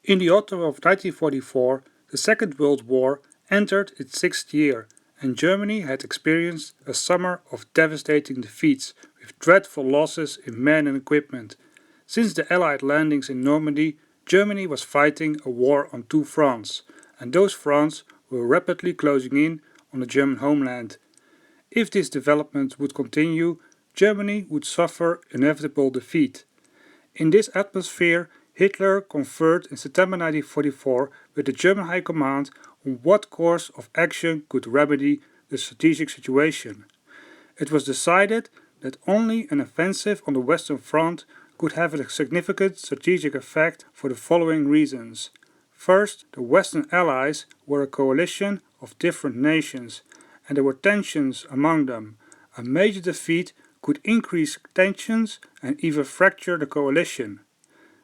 In the autumn of 1944, the Second World War entered its sixth year, and Germany had experienced a summer of devastating defeats with dreadful losses in men and equipment. Since the Allied landings in Normandy, Germany was fighting a war on two fronts, and those fronts were rapidly closing in on the German homeland. If this development would continue, Germany would suffer inevitable defeat. In this atmosphere, Hitler conferred in September 1944 with the German High Command on what course of action could remedy the strategic situation. It was decided that only an offensive on the Western Front could have a significant strategic effect for the following reasons. First, the Western Allies were a coalition of different nations, and there were tensions among them. A major defeat could increase tensions and even fracture the coalition.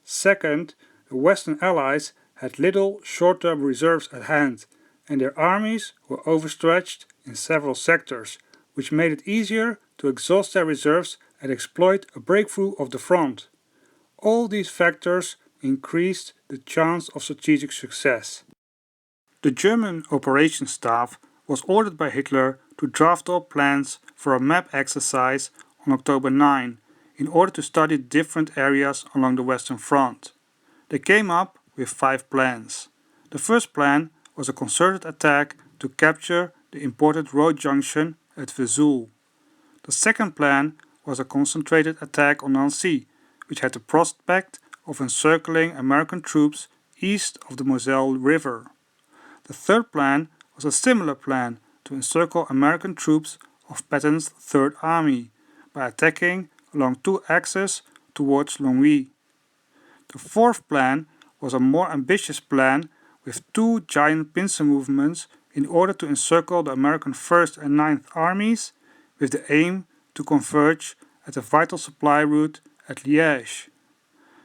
Second, the Western Allies had little short-term reserves at hand, and their armies were overstretched in several sectors, which made it easier to exhaust their reserves and exploit a breakthrough of the front. All these factors increased the chance of strategic success. The German operations staff was ordered by Hitler to draft up plans for a map exercise on October 9 in order to study different areas along the Western Front. They came up with 5 plans. The first plan was a concerted attack to capture the important road junction at Vesoul. The second plan was a concentrated attack on Nancy, which had the prospect of encircling American troops east of the Moselle River. The third plan was a similar plan to encircle American troops of Patton's Third Army by attacking along 2 axes towards Longwy. The fourth plan was a more ambitious plan with 2 giant pincer movements in order to encircle the American 1st and 9th Armies with the aim to converge at a vital supply route at Liège.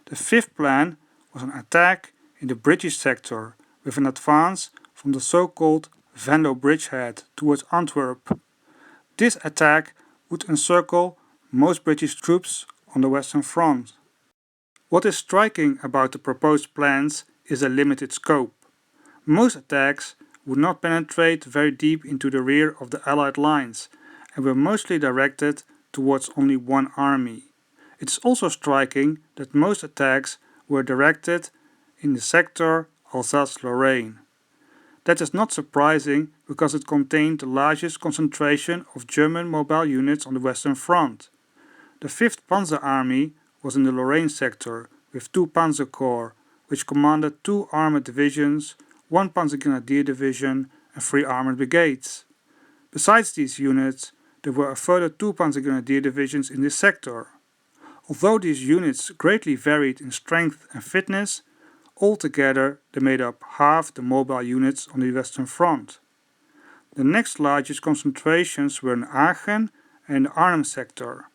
The fifth plan was an attack in the British sector with an advance from the so-called Venlo bridgehead towards Antwerp. This attack would encircle most British troops on the Western Front. What is striking about the proposed plans is a limited scope. Most attacks would not penetrate very deep into the rear of the Allied lines and were mostly directed towards only one army. It is also striking that most attacks were directed in the sector Alsace-Lorraine. That is not surprising because it contained the largest concentration of German mobile units on the Western Front. The 5th Panzer Army was in the Lorraine sector with 2 Panzer Corps, which commanded 2 armored divisions, 1 Panzer Grenadier division and 3 armored brigades. Besides these units, there were a further 2 Panzer Grenadier divisions in this sector. Although these units greatly varied in strength and fitness, altogether they made up half the mobile units on the Western Front. The next largest concentrations were in Aachen and the Arnhem sector.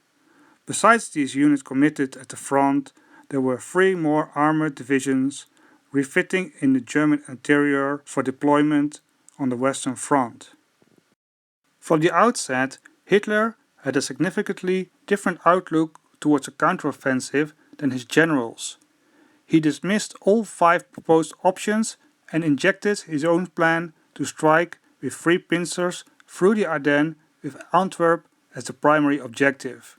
Besides these units committed at the front, there were 3 more armored divisions refitting in the German interior for deployment on the Western Front. From the outset, Hitler had a significantly different outlook towards a counteroffensive than his generals. He dismissed all 5 proposed options and injected his own plan to strike with 3 pincers through the Ardennes with Antwerp as the primary objective.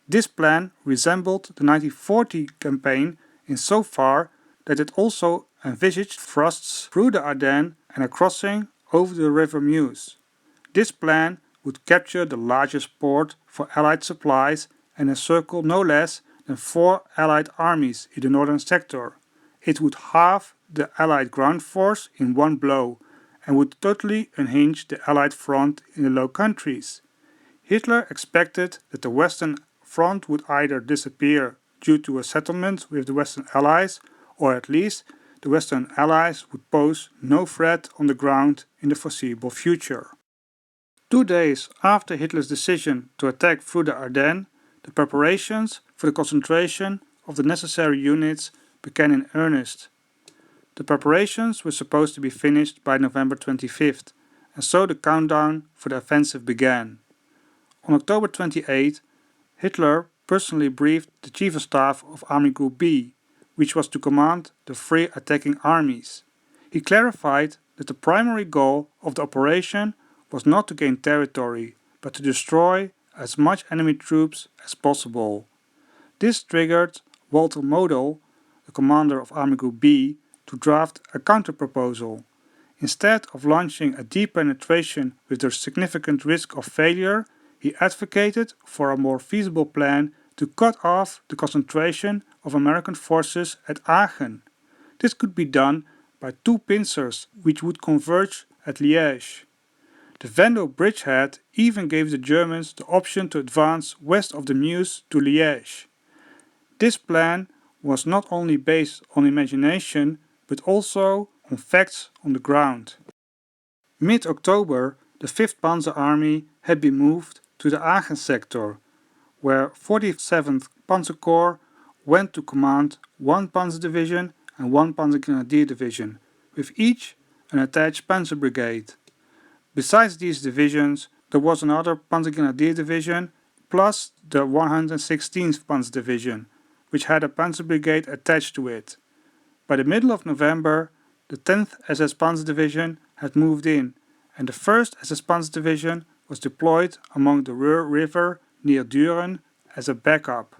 This plan resembled the 1940 campaign insofar that it also envisaged thrusts through the Ardennes and a crossing over the River Meuse. This plan would capture the largest port for Allied supplies and encircle no less than 4 Allied armies in the northern sector. It would halve the Allied ground force in one blow and would totally unhinge the Allied front in the Low Countries. Hitler expected that the Western Front would either disappear due to a settlement with the Western Allies, or at least the Western Allies would pose no threat on the ground in the foreseeable future. 2 days after Hitler's decision to attack through the Ardennes, the preparations for the concentration of the necessary units began in earnest. The preparations were supposed to be finished by November 25th, and so the countdown for the offensive began. On October 28, Hitler personally briefed the Chief of Staff of Army Group B, which was to command the three attacking armies. He clarified that the primary goal of the operation was not to gain territory, but to destroy as much enemy troops as possible. This triggered Walter Model, the commander of Army Group B, to draft a counter-proposal. Instead of launching a deep penetration with the significant risk of failure, he advocated for a more feasible plan to cut off the concentration of American forces at Aachen. This could be done by two pincers which would converge at Liège. The Vendel bridgehead even gave the Germans the option to advance west of the Meuse to Liège. This plan was not only based on imagination but also on facts on the ground. Mid-October, the 5th Panzer Army had been moved to the Aachen sector, where 47th Panzer Corps went to command one Panzer Division and one Panzer Grenadier Division, with each an attached Panzer Brigade. Besides these divisions, there was another Panzer Grenadier Division plus the 116th Panzer Division, which had a Panzer Brigade attached to it. By the middle of November, the 10th SS Panzer Division had moved in, and the 1st SS Panzer Division was deployed along the Ruhr River near Düren as a backup.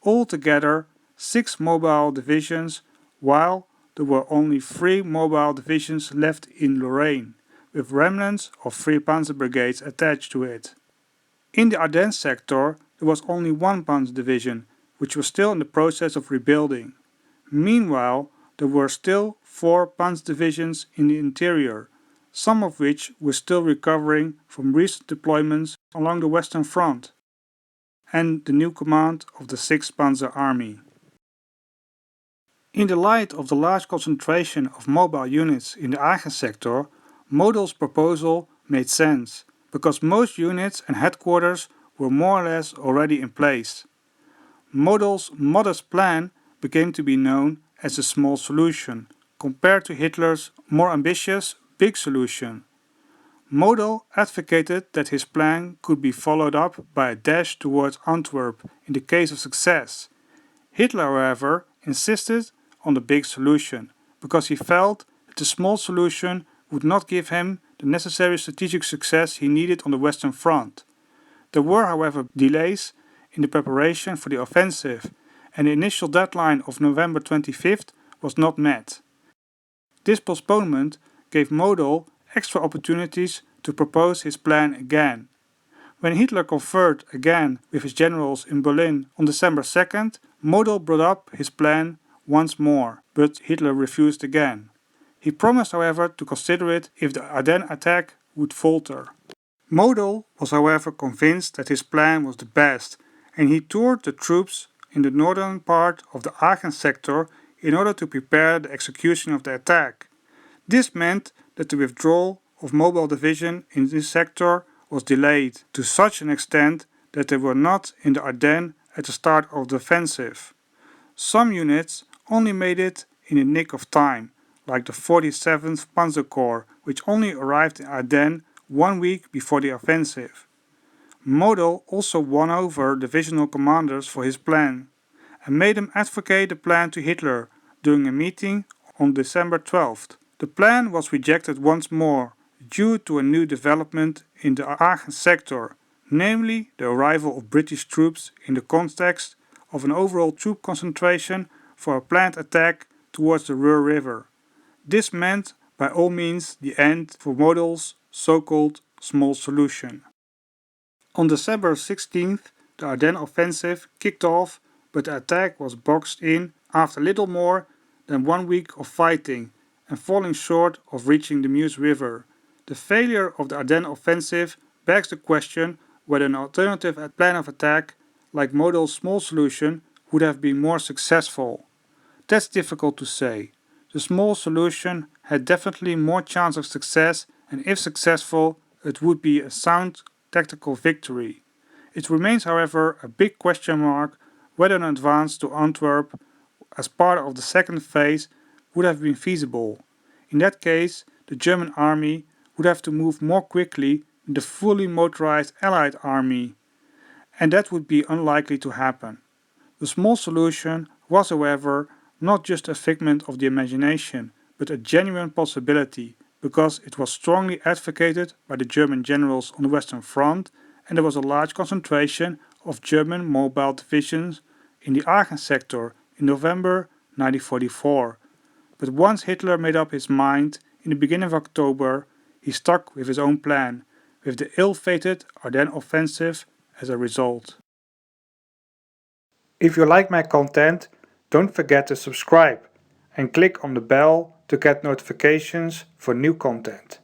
Altogether, 6 mobile divisions, while there were only 3 mobile divisions left in Lorraine, with remnants of 3 Panzer Brigades attached to it. In the Ardennes sector, there was only 1 Panzer Division, which was still in the process of rebuilding. Meanwhile, there were still 4 Panzer Divisions in the interior, some of which were still recovering from recent deployments along the Western Front, and the new command of the 6th Panzer Army. In the light of the large concentration of mobile units in the Aachen sector, Model's proposal made sense, because most units and headquarters were more or less already in place. Model's modest plan became to be known as a small solution, compared to Hitler's more ambitious big solution. Model advocated that his plan could be followed up by a dash towards Antwerp in the case of success. Hitler, however, insisted on the big solution, because he felt that the small solution would not give him the necessary strategic success he needed on the Western Front. There were, however, delays in the preparation for the offensive, and the initial deadline of November 25th was not met. This postponement gave Model extra opportunities to propose his plan again. When Hitler conferred again with his generals in Berlin on December 2nd, Model brought up his plan once more, but Hitler refused again. He promised, however, to consider it if the Ardennes attack would falter. Model was, however, convinced that his plan was the best, and he toured the troops in the northern part of the Aachen sector in order to prepare the execution of the attack. This meant that the withdrawal of mobile division in this sector was delayed to such an extent that they were not in the Ardennes at the start of the offensive. Some units only made it in the nick of time, like the 47th Panzer Corps, which only arrived in Ardennes 1 week before the offensive. Model also won over divisional commanders for his plan, and made them advocate the plan to Hitler during a meeting on December 12th. The plan was rejected once more, due to a new development in the Aachen sector, namely the arrival of British troops in the context of an overall troop concentration for a planned attack towards the Ruhr River. This meant by all means the end for Model's so-called small solution. On December 16th, the Ardennes offensive kicked off, but the attack was boxed in after little more than 1 week of fighting and falling short of reaching the Meuse River. The failure of the Ardennes offensive begs the question whether an alternative plan of attack, like Model's small solution, would have been more successful. That's difficult to say. The small solution had definitely more chance of success, and if successful, it would be a sound tactical victory. It remains, however, a big question mark whether an advance to Antwerp as part of the second phase would have been feasible. In that case, the German army would have to move more quickly than the fully motorized Allied army, and that would be unlikely to happen. The small solution was, however, not just a figment of the imagination, but a genuine possibility, because it was strongly advocated by the German generals on the Western Front, and there was a large concentration of German mobile divisions in the Ardennes sector in November 1944. But once Hitler made up his mind in the beginning of October, he stuck with his own plan, with the ill-fated Ardennes offensive as a result. If you like my content, don't forget to subscribe and click on the bell to get notifications for new content.